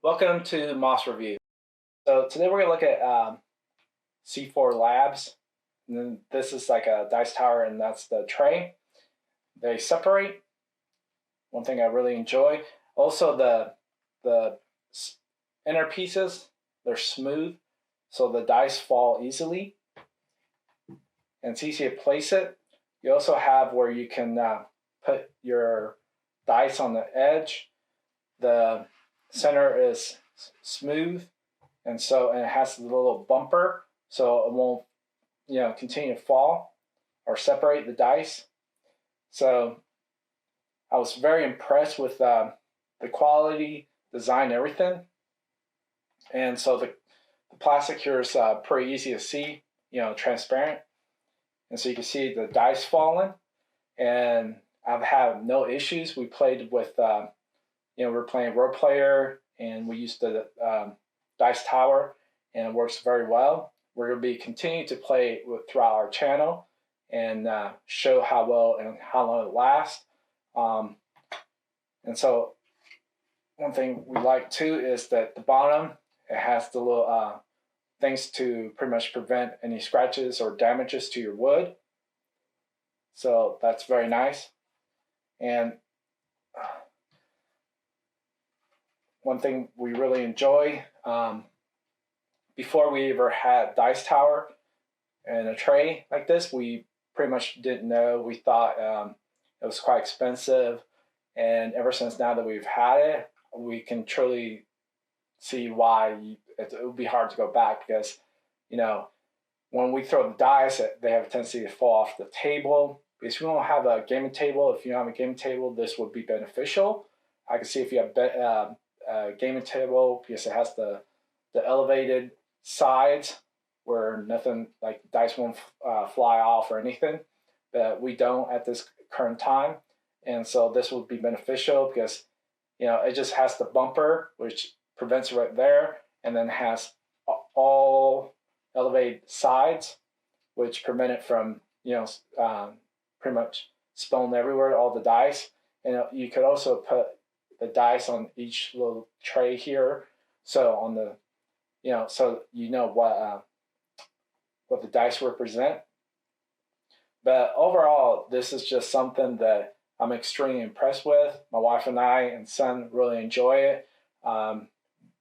Welcome to MOS Review. So today we're going to look at C4Labs. And then this is like a dice tower, and that's the tray. They separate. One thing I really enjoy. Also the inner pieces, they're smooth, so the dice fall easily. And it's easy to place it. You also have where you can put your dice on the edge. The center is smooth, and it has a little bumper, so it won't continue to fall or separate the dice. So I was very impressed with the quality, design, everything. And so the plastic here is pretty easy to see, transparent, and so you can see the dice falling. And I've had no issues. We played with we're playing Road Player, and we used the dice tower, and it works very well. We're going to be continuing to play throughout our channel and show how well and how long it lasts. And so one thing we like too is that the bottom, it has the little things to pretty much prevent any scratches or damages to your wood. So that's very nice. And one thing we really enjoy, before we ever had dice tower and a tray like this, we pretty much didn't know. We thought it was quite expensive, and ever since now that we've had it, we can truly see why it would be hard to go back, because when we throw the dice, they have a tendency to fall off the table. Because we don't have a gaming table, if you don't have a gaming table, this would be beneficial. I can see if you have gaming table, because it has the elevated sides where nothing like dice won't fly off or anything, but we don't at this current time. And so this would be beneficial because it just has the bumper, which prevents it right there, and then has all elevated sides, which prevent it from pretty much spilling everywhere, all the dice. And you could also put the dice on each little tray here, so on the so what the dice represent. But overall, this is just something that I'm extremely impressed with. My wife and I and son really enjoy it.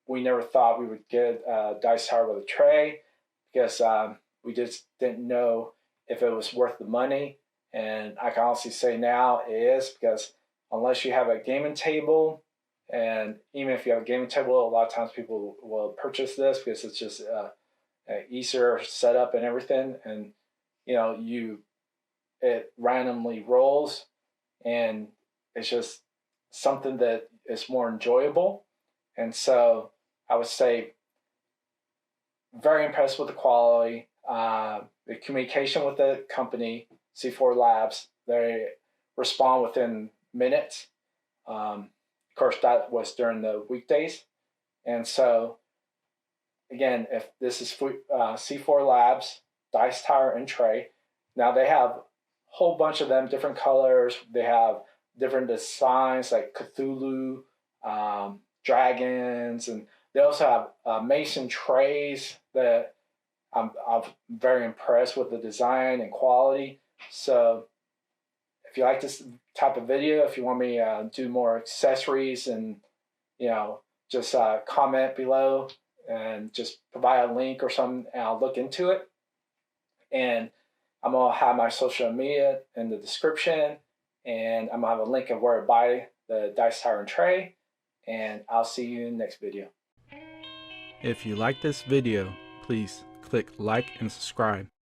We never thought we would get a dice tower with a tray, because we just didn't know if it was worth the money. And I can honestly say now it is, because unless you have a gaming table, and even if you have a gaming table, a lot of times people will purchase this because it's just an easier setup and everything. And it randomly rolls, and it's just something that is more enjoyable. And so I would say very impressed with the quality, the communication with the company, C4Labs. They respond within minutes. Of course, that was during the weekdays. And so, again, if this is C4Labs, dice tower and tray. Now they have a whole bunch of them, different colors. They have different designs like Cthulhu, dragons, and they also have mason trays that I'm very impressed with the design and quality. So if you like this type of video, if you want me to do more accessories, and just comment below and just provide a link or something, and I'll look into it. And I'm gonna have my social media in the description, and I'm gonna have a link of where to buy the dice tower and tray. And I'll see you in the next video. If you like this video, please click like and subscribe.